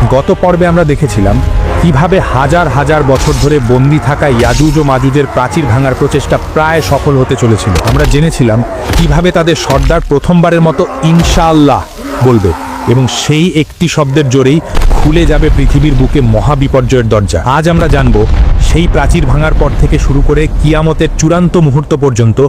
গত পর্বে আমরা দেখেছিলাম কিভাবে হাজার হাজার বছর ধরে বন্দী থাকা ইয়াজুজ ও মাজুজের প্রাচীর ভাঙার প্রচেষ্টা প্রায় সফল হতে চলেছিল। আমরা জেনেছিলাম কিভাবে তাদের সর্দার প্রথমবারের মতো ইনশাআল্লাহ বলবে এবং সেই একটি শব্দের জোরেই খুলে যাবে পৃথিবীর বুকে মহাবিপর্যয়ের দরজা। আজ আমরা জানব সেই প্রাচীর ভাঙার পর থেকে শুরু করে কিয়ামতের চূড়ান্ত মুহূর্ত পর্যন্ত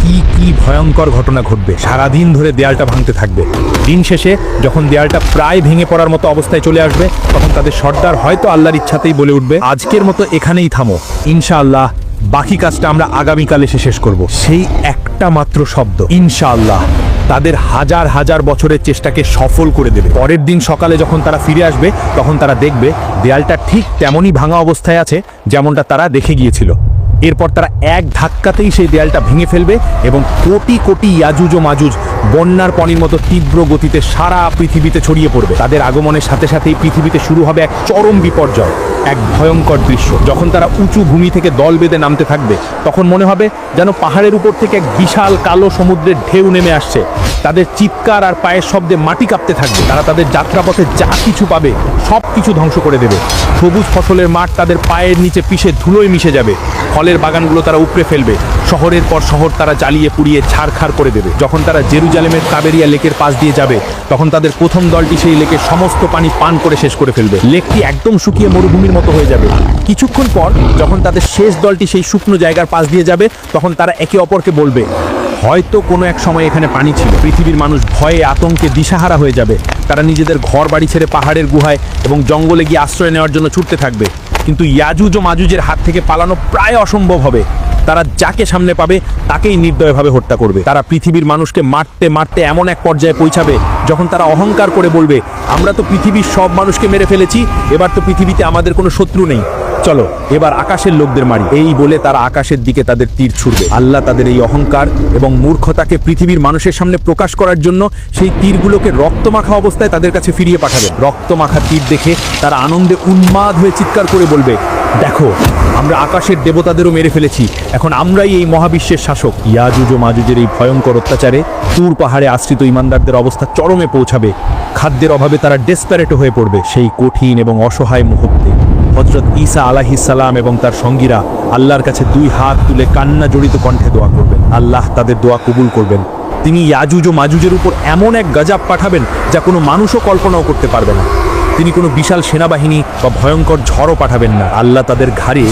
কি কি ভয়ঙ্কর ঘটনা ঘটবে। সারাদিন ধরে দেয়ালটা ভাঙতে থাকবে। দিন শেষে যখন দেয়ালটা প্রায় ভেঙে পড়ার মতো অবস্থায় চলে আসবে, তখন তাদের সর্দার হয়তো আল্লাহর ইচ্ছাতেই বলে উঠবে, আজকের মতো এখানেই থামো, ইনশাআল্লাহ বাকি কাজটা আমরা আগামীকাল এসে শেষ করব। সেই একটা মাত্র শব্দ ইনশাআল্লাহ তাদের হাজার হাজার বছরের চেষ্টাকে সফল করে দেবে। পরের দিন সকালে যখন তারা ফিরে আসবে, তখন তারা দেখবে দেয়ালটা ঠিক তেমনই ভাঙা অবস্থায় আছে যেমনটা তারা দেখে গিয়েছিল। এরপর তারা এক ধাক্কাতেই সেই দেয়ালটা ভেঙে ফেলবে এবং কোটি কোটি ইয়াজুজ ও মাজুজ বন্যার পানির মতো তীব্র গতিতে সারা পৃথিবীতে ছড়িয়ে পড়বে। তাদের আগমনের সাথে সাথেই পৃথিবীতে শুরু হবে এক চরম বিপর্যয়, এক ভয়ঙ্কর দৃশ্য। যখন তারা উঁচু ভূমি থেকে দল বেঁধে নামতে থাকবে, তখন মনে হবে যেন পাহাড়ের উপর থেকে এক বিশাল কালো সমুদ্রের ঢেউ নেমে আসছে। তাদের চিৎকার আর পায়ের শব্দে মাটি কাঁপতে থাকবে। তারা তাদের যাত্রাপথে যা কিছু পাবে সব কিছু ধ্বংস করে দেবে। সবুজ ফসলের মাঠ তাদের পায়ের নিচে পিষে ধুলোয় মিশে যাবে। ফলের বাগানগুলো তারা উপড়ে ফেলবে। শহরের পর শহর তারা জ্বালিয়ে পুড়িয়ে ছারখার করে দেবে। যখন তারা জেরুজালেমের তাবেরিয়া লেকের পাশ দিয়ে যাবে, তখন তাদের প্রথম দলটি সেই লেকের সমস্ত পানি পান করে শেষ করে ফেলবে। লেকটি একদম শুকিয়ে মরুভূমির মতো হয়ে যাবে। কিছুক্ষণ পর যখন তাদের শেষ দলটি সেই শুকনো জায়গার পাশ দিয়ে যাবে, তখন তারা একে অপরকে বলবে, হয়তো কোনো এক সময় এখানে পানি ছিল। পৃথিবীর মানুষ ভয়ে আতঙ্কে দিশাহারা হয়ে যাবে। তারা নিজেদের ঘর বাড়ি ছেড়ে পাহাড়ের গুহায় এবং জঙ্গলে গিয়ে আশ্রয় নেওয়ার জন্য ছুটতে থাকবে। কিন্তু ইয়াজুজ ও মাজুজের হাত থেকে পালানো প্রায় অসম্ভব হবে। তারা যাকে সামনে পাবে তাকেই নির্দয়ভাবে হত্যা করবে। তারা পৃথিবীর মানুষকে মারতে মারতে এমন এক পর্যায়ে পৌঁছাবে যখন তারা অহংকার করে বলবে, আমরা তো পৃথিবীর সব মানুষকে মেরে ফেলেছি, এবার তো পৃথিবীতে আমাদের কোনো শত্রু নেই, চলো এবার আকাশের লোকদের মারি। এই বলে তারা আকাশের দিকে তাদের তীর ছুড়বে। আল্লাহ তাদের এই অহংকার এবং মূর্খতাকে পৃথিবীর মানুষের সামনে প্রকাশ করার জন্য সেই তীরগুলোকে রক্তমাখা অবস্থায় তাদের কাছে ফিরিয়ে পাঠাবেন। রক্তমাখা তীর দেখে তারা আনন্দে উন্মাদ হয়ে চিৎকার করে বলবে, দেখো আমরা আকাশের দেবতাদেরও মেরে ফেলেছি, এখন আমরাই এই মহাবিশ্বের শাসক। ইয়াজুজ ও মাজুজের এই ভয়ঙ্কর অত্যাচারে তুর পাহাড়ে আশ্রিত ইমানদারদের অবস্থা চরমে পৌঁছাবে। খাদ্যের অভাবে তারা ডেসপারেট হয়ে পড়বে। সেই কঠিন এবং অসহায় মুহূর্তে হযরত ঈসা আলাইহিস সালাম এবং তার সঙ্গীরা আল্লাহর কাছে দুই হাত তুলে কান্না জড়িত কণ্ঠে দোয়া করবেন। আল্লাহ তাদের দোয়া কবুল করবেন। তিনি ইয়াজুজ ও মাজুজের উপর এমন এক গজব পাঠাবেন যা কোনো মানুষও কল্পনাও করতে পারবে না। তিনি কোনো বিশাল সেনাবাহিনী বা ভয়ঙ্কর ঝড়ও পাঠাবেন না। আল্লাহ তাদের ঘাড়ে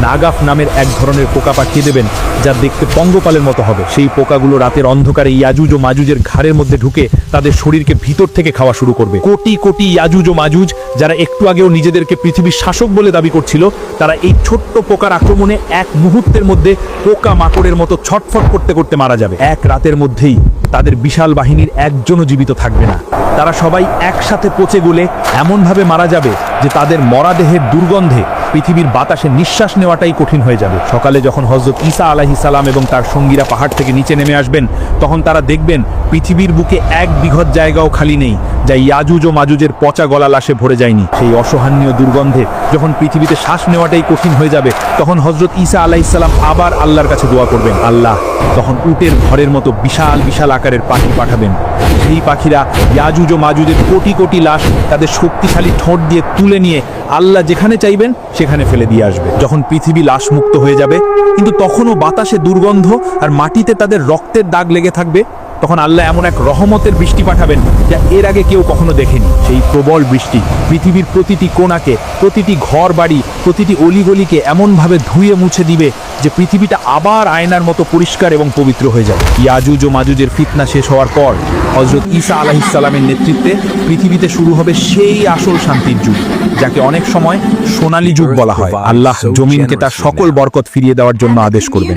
নাগাফ নামের এক ধরনের পোকা পাঠিয়ে দেবেন, যা দেখতে পঙ্গপালের মতো হবে। সেই পোকাগুলো রাতের অন্ধকারে ইয়াজুজ ও মাজুজের ঘাড়ের মধ্যে ঢুকে তাদের শরীরকে ভিতর থেকে খাওয়া শুরু করবে। কোটি কোটি ইয়াজুজ ও মাজুজ যারা একটু আগেও নিজেদেরকে পৃথিবীর শাসক বলে দাবি করছিল, তারা এই ছোট্ট পোকার আক্রমণে এক মুহূর্তের মধ্যে পোকা মাকড়ের মতো ছটফট করতে করতে মারা যাবে। এক রাতের মধ্যেই তাদের বিশাল বাহিনীর একজনও জীবিত থাকবে না। তারা সবাই একসাথে পচে গলে এমনভাবে মারা যাবে যে তাদের মরাদেহের দুর্গন্ধে পৃথিবীর বাতাসে নিঃশ্বাস নেওয়াটাই কঠিন হয়ে যাবে। সকালে যখন হযরত ঈসা আলাইহিস সালাম এবং তার সঙ্গীরা পাহাড় থেকে নিচে নেমে আসবেন, তখন তারা দেখবেন পৃথিবীর বুকে এক বিঘত জায়গাও খালি নেই যা ইয়াজুজ ও মাজুজের পচা গলা লাশে ভরে যায়নি। সেই অসহনীয় দুর্গন্ধে যখন পৃথিবীতে শ্বাস নেওয়াটাই কঠিন হয়ে যাবে, তখন হযরত ঈসা আলাইহিস সালাম আবার আল্লাহর কাছে দোয়া করবেন। আল্লাহ তখন উটের ঘরের মতো বিশাল বিশাল আকারের পাখি পাঠাবেন। সেই পাখিরা ইয়াজুজ ও মাজুজের কোটি কোটি লাশ তাদের শক্তিশালী ঠোঁট দিয়ে তুলে নিয়ে আল্লাহ যেখানে চাইবেন সেখানে ফেলে দিয়ে আসবে। যখন পৃথিবী লাশ মুক্ত হয়ে যাবে, কিন্তু তখনও বাতাসে দুর্গন্ধ আর মাটিতে তাদের রক্তের দাগ লেগে থাকবে, তখন আল্লাহ এমন এক রহমতের বৃষ্টি পাঠাবেন যা এর আগে কেউ কখনো দেখেনি। সেই প্রবল বৃষ্টি পৃথিবীর প্রতিটি কোণাকে, প্রতিটি ঘর বাড়ি, প্রতিটি অলিগলিকে এমনভাবে ধুয়ে মুছে দিবে যে পৃথিবীটা আবার আয়নার মতো পরিষ্কার এবং পবিত্র হয়ে যাবে। ইয়াজুজ ও মাজুজের ফিতনা শেষ হওয়ার পর হযরত ঈসা আলাইহিস সালামের নেতৃত্বে পৃথিবীতে শুরু হবে সেই আসল শান্তির যুগ, যাকে অনেক সময় সোনালী যুগ বলা হয়। আল্লাহ জমিনকে তার সকল বরকত ফিরিয়ে দেওয়ার জন্য আদেশ করবেন।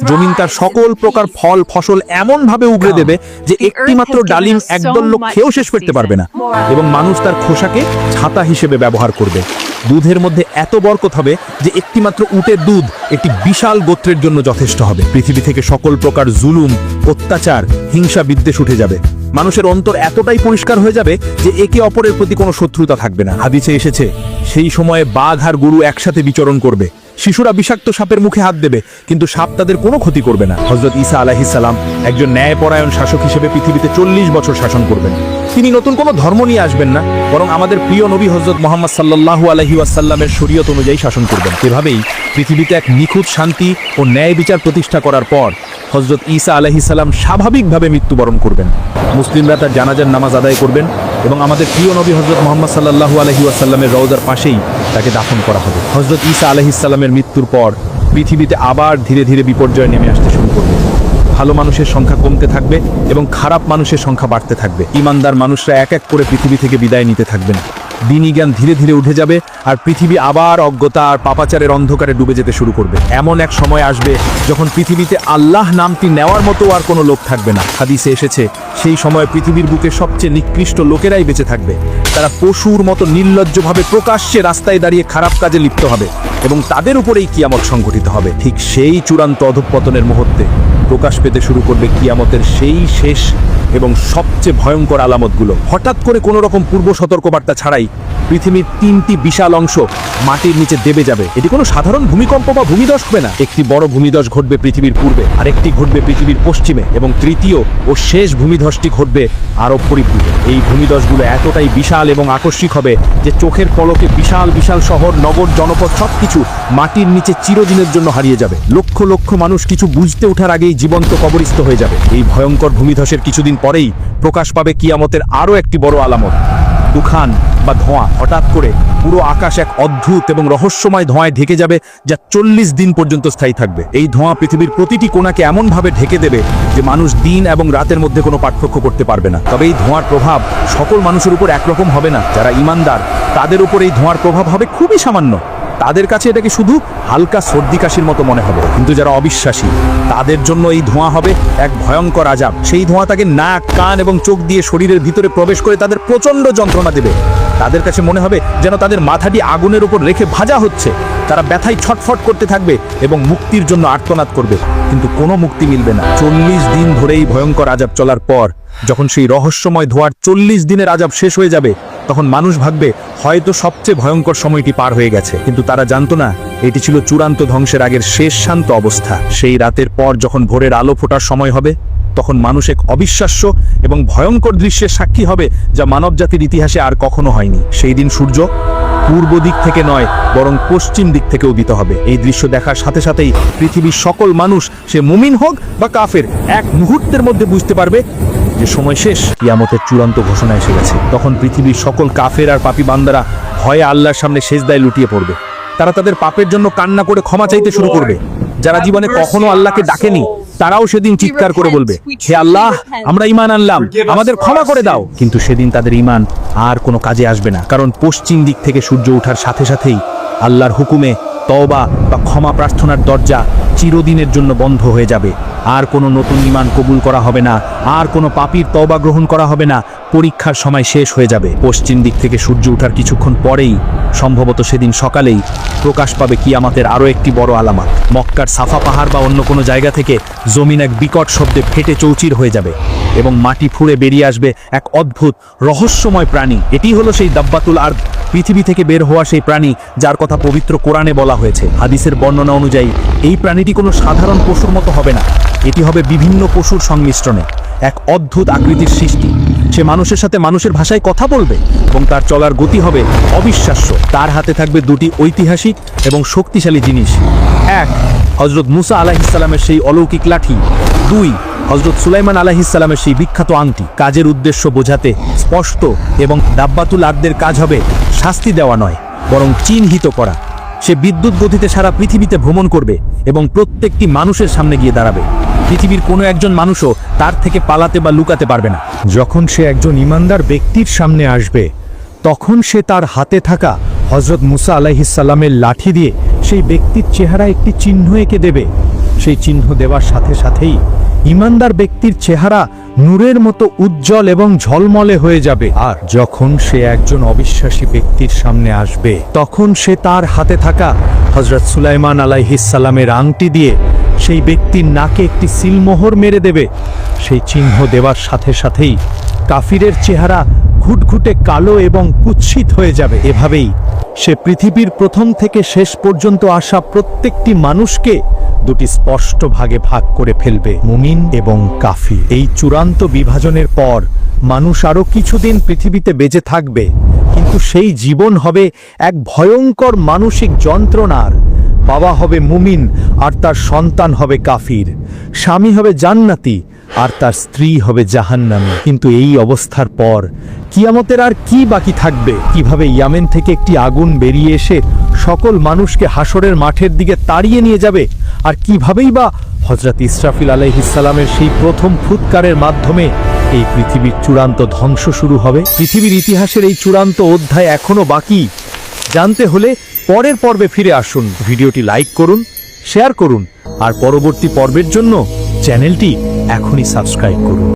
জমিন তার সকল প্রকার ফল ফসল এমনভাবে উগড়ে দেবে যে একটিমাত্র ডালিম একদল লোক খেয়েও শেষ করতে পারবে না, এবং মানুষ তার খোসাকে ছাতা হিসেবে ব্যবহার করবে। দুধের মধ্যে এত বরকত হবে যে একটিমাত্র উটের দুধ একটি বিশাল গোত্রের জন্য যথেষ্ট হবে। পৃথিবী থেকে সকল প্রকার জুলুম, অত্যাচার, হিংসা বিদ্বেষ উঠে যাবে। মানুষের অন্তর এতটাই পরিষ্কার হয়ে যাবে যে একে অপরের প্রতি কোনো শত্রুতা থাকবে না। হাদিসে এসেছে সেই সময়ে বাঘ আর গরু একসাথে বিচরণ করবে। শিশুরা বিষাক্ত সাপের মুখে হাত দেবে, কিন্তু সাপ তাদের কোনো ক্ষতি করবে না। হযরত ঈসা আলাইহিস সালাম একজন ন্যায়পরায়ণ শাসক হিসেবে পৃথিবীতে 40 বছর শাসন করবেন। তিনি নতুন কোনো ধর্ম নিয়ে আসবেন না, বরং আমাদের প্রিয় নবী হযরত মুহাম্মদ সাল্লাল্লাহু আলাইহি ওয়াসাল্লামের শরীয়ত অনুযায়ী শাসন করবেন। এভাবেই পৃথিবীতে এক নিখুঁত শান্তি ও ন্যায় বিচার প্রতিষ্ঠা করার পর হযরত ঈসা আলাইহিস সালাম স্বাভাবিকভাবে মৃত্যুবরণ করবেন। মুসলিমরা তার জানাজার নামাজ আদায় করবেন এবং আমাদের প্রিয় নবী হযরত মুহাম্মদ সাল্লাল্লাহু আলাইহি ওয়াসাল্লামের রওজার পাশেই তাকে দাফন করা হবে। হযরত ঈসা আলাইহিস সালামের মৃত্যুর পর পৃথিবীতে আবার ধীরে ধীরে বিপর্যয় নেমে আসতে শুরু করবে। ভালো মানুষের সংখ্যা কমতে থাকবে এবং খারাপ মানুষের সংখ্যা বাড়তে থাকবে। ঈমানদার মানুষরা এক এক করে পৃথিবী থেকে বিদায় নিতে থাকবেন। দিনী জ্ঞান ধীরে ধীরে উঠে যাবে আর পৃথিবী আবার অজ্ঞতা আর পাপাচারের অন্ধকারে ডুবে যেতে শুরু করবে। এমন এক সময় আসবে যখন পৃথিবীতে আল্লাহ নামটি নেওয়ার মতো আর কোনো লোক থাকবে না। হাদিসে এসেছে সেই সময় পৃথিবীর বুকে সবচেয়ে নিকৃষ্ট লোকেরাই বেঁচে থাকবে। তারা পশুর মতো নির্লজ্জভাবে প্রকাশ্যে রাস্তায় দাঁড়িয়ে খারাপ কাজে লিপ্ত হবে এবং তাদের উপরেই কিয়ামত সংঘটিত হবে। ঠিক সেই চূড়ান্ত অধঃপতনের মুহূর্তে প্রকাশ পেতে শুরু করবে কিয়ামতের সেই শেষ এবং সবচেয়ে ভয়ঙ্কর আলামতগুলো। হঠাৎ করে কোনো রকম পূর্ব সতর্কবার্তা ছাড়াই পৃথিবীর 3টি বিশাল অংশ মাটির নিচে দেবে যাবে। এটি কোনো সাধারণ ভূমিকম্প বা ভূমিধস হবে না। একটি বড় ভূমিধস ঘটবে পৃথিবীর পূর্বে, আরেকটি ঘটবে পৃথিবীর পশ্চিমে এবং তৃতীয় ও শেষ ভূমিধসটি ঘটবে আরব পরিপূর্বে। এই ভূমিধসগুলো এতটাই বিশাল এবং আকস্মিক হবে যে চোখের পলকে বিশাল বিশাল শহর, নগর, জনপদ সবকিছু মাটির নিচে চিরদিনের জন্য হারিয়ে যাবে। লক্ষ লক্ষ মানুষ কিছু বুঝতে ওঠার আগেই জীবন্ত কবরস্থ হয়ে যাবে। এই ভয়ঙ্কর ভূমিধসের কিছুদিন পরেই প্রকাশ পাবে কিয়ামতের আরও একটি বড় আলামত, তুফান বা ধোঁয়া। হঠাৎ করে পুরো আকাশ এক অদ্ভুত এবং রহস্যময় ধোঁয়ায় ঢেকে যাবে যা 40 দিন পর্যন্ত স্থায়ী থাকবে। এই ধোঁয়া পৃথিবীর প্রতিটি কোণাকে এমনভাবে ঢেকে দেবে যে মানুষ দিন এবং রাতের মধ্যে কোনো পার্থক্য করতে পারবে না। তবে এই ধোঁয়ার প্রভাব সকল মানুষের উপর একরকম হবে না। যারা ঈমানদার তাদের উপর এই ধোঁয়ার প্রভাব হবে খুবই সামান্য। তাদের কাছে এটাকে শুধু হালকা সর্দি কাশির মতো মনে হবে। কিন্তু যারা অবিশ্বাসী তাদের জন্য এই ধোঁয়া হবে এক ভয়ঙ্কর আযাব। সেই ধোঁয়া তাকে নাক, কান এবং চোখ দিয়ে শরীরের ভিতরে প্রবেশ করে তাদের প্রচণ্ড যন্ত্রণা দেবে। তাদের কাছে মনে হবে যেন তাদের মাথাটি আগুনের উপর রেখে ভাজা হচ্ছে। তারা ব্যথায় ছটফট করতে থাকবে এবং মুক্তির জন্য আর্তনাদ করবে, কিন্তু কোনো মুক্তি মিলবে না। 40 দিন ধরে এই ভয়ঙ্কর আযাব চলার পর যখন সেই রহস্যময় ধোঁয়ার 40 দিনের আযাব শেষ হয়ে যাবে, তখন মানুষ ভাববে হয়তো সবচেয়ে ভয়ঙ্কর সময়টি পার হয়ে গেছে। কিন্তু তারা জানতো না এটি ছিল চূড়ান্ত ধ্বংসের আগের শেষ শান্ত অবস্থা। সেই রাতের পর যখন ভোরের আলো ফোটার সময় হবে, তখন মানুষ এক অবিশ্বাস্য এবং ভয়ঙ্কর দৃশ্যের সাক্ষী হবে যা মানবজাতির ইতিহাসে আর কখনো হয়নি। সেই দিন সূর্য পূর্ব দিক থেকে নয় বরং পশ্চিম দিক থেকে উদিত হবে। এই দৃশ্য দেখার সাথে সাথেই পৃথিবীর সকল মানুষ, সে মুমিন হোক বা কাফের, এক মুহূর্তের মধ্যে বুঝতে পারবে যে সময় শেষ, কিয়ামতের চূড়ান্ত ঘোষণা এসে গেছে। তখন পৃথিবীর সকল কাফের আর পাপী বান্দারা ভয়ে আল্লাহর সামনে সেজদায় লুটিয়ে পড়বে। তারা তাদের পাপের জন্য কান্না করে ক্ষমা চাইতে শুরু করবে। যারা জীবনে কখনো আল্লাহকে ডাকেনি তারাও সেদিন চিৎকার করে বলবে, হে আল্লাহ, আমরা ঈমান আনলাম, আমাদের ক্ষমা করে দাও। কিন্তু সেদিন তাদের ঈমান আর কোনো কাজে আসবে না, কারণ পশ্চিম দিক থেকে সূর্য ওঠার সাথে সাথেই আল্লাহর হুকুমে তওবা বা ক্ষমা প্রার্থনার দরজা চিরদিনের জন্য বন্ধ হয়ে যাবে। আর কোনো নতুন ঈমান কবুল করা হবে না, আর কোনো পাপীর তওবা গ্রহণ করা হবে না। পরীক্ষার সময় শেষ হয়ে যাবে। পশ্চিম দিক থেকে সূর্য ওঠার কিছুক্ষণ পরেই, সম্ভবত সেদিন সকালেই, প্রকাশ পাবে কিয়ামতের আরও একটি বড় আলামত। মক্কার সাফা পাহাড় বা অন্য কোনো জায়গা থেকে জমিন এক বিকট শব্দে ফেটে চৌচির হয়ে যাবে এবং মাটি ফুঁড়ে বেরিয়ে আসবে এক অদ্ভুত রহস্যময় প্রাণী। এটি হলো সেই দাব্বাতুল আরদ, পৃথিবী থেকে বের হওয়া সেই প্রাণী যার কথা পবিত্র কোরআনে বলা হয়েছে। হাদিসের বর্ণনা অনুযায়ী এই প্রাণীটি কোনো সাধারণ পশুর মতো হবে না, এটি হবে বিভিন্ন পশুর সংমিশ্রণে এক অদ্ভুত আকৃতির সৃষ্টি। সে মানুষের সাথে মানুষের ভাষায় কথা বলবে এবং তার চলার গতি হবে অবিশ্বাস্য। তার হাতে থাকবে দুটি ঐতিহাসিক এবং শক্তিশালী জিনিস, এক হযরত মুসা আলাইহিস সালামের সেই অলৌকিক লাঠি, দুই হযরত সুলাইমান আলাইহিস সালামের সেই বিখ্যাত আংটি। কাজের উদ্দেশ্য বোঝাতে স্পষ্ট এবং দাব্বাতুল আরদের কাজ হবে শাস্তি দেওয়া নয় বরং চিহ্নিত করা। সে বিদ্যুৎ গতিতে সারা পৃথিবীতে ভ্রমণ করবে এবং প্রত্যেকটি মানুষের সামনে গিয়ে দাঁড়াবে। পৃথিবীর কোনো একজন মানুষও তার থেকে পালাতে বা লুকাতে পারবে না। যখন সে একজন ঈমানদার ব্যক্তির সামনে আসবে, তখন সে তার হাতে থাকা হযরত মুসা আলাইহিস সালামের লাঠি দিয়ে সেই ব্যক্তির চেহারা একটি চিহ্ন এঁকে দেবে। সেই চিহ্ন দেওয়ার সাথে সাথেই ঈমানদার ব্যক্তির চেহারা নূরের মতো উজ্জ্বল এবং ঝলমলে হয়ে যাবে। আর যখন সে একজন অবিশ্বাসী ব্যক্তির সামনে আসবে, তখন সে তার হাতে থাকা হযরত সুলাইমান আলাইহিস সালামের আংটি দিয়ে সেই ব্যক্তির নাকে একটি সিলমোহর মেরে দেবে। সেই চিহ্ন দেওয়ার সাথে সাথেই কাফিরের চেহারা ঘুটঘুটে কালো এবং কুৎসিত হয়ে যাবে। এভাবেই সে পৃথিবীর প্রথম থেকে শেষ পর্যন্ত আসা প্রত্যেকটি মানুষকে দুটি স্পষ্ট ভাগে ভাগ করে ফেলবে, মুমিন এবং কাফির। এই চূড়ান্ত বিভাজনের পর মানুষ আরও কিছুদিন পৃথিবীতে বেঁচে থাকবে, কিন্তু সেই জীবন হবে এক ভয়ঙ্কর মানসিক যন্ত্রণার। বাবা হবে মুমিন আর তার সন্তান হবে কাফির, স্বামী হবে জান্নাতি আর তার স্ত্রী হবে জাহান্নামী। কিন্তু এই অবস্থার পর কিয়ামতের আর কি বাকি থাকবে? কিভাবে ইয়ামেন থেকে একটি আগুন বেরিয়ে এসে সকল মানুষকে হাসরের মাঠের দিকে তাড়িয়ে নিয়ে যাবে? আর কিভাবেই বা হযরত ইসরাফিল আলাইহিস সালামের সেই প্রথম ফুৎকারের মাধ্যমে এই পৃথিবীর চূড়ান্ত ধ্বংস শুরু হবে? পৃথিবীর ইতিহাসের এই চূড়ান্ত অধ্যায় এখনো বাকি। জানতে হলে পরের পর্বে ফিরে আসুন। ভিডিওটি লাইক করুন, শেয়ার করুন আর পরবর্তী পর্বের জন্য চ্যানেলটি এখনই সাবস্ক্রাইব করুন।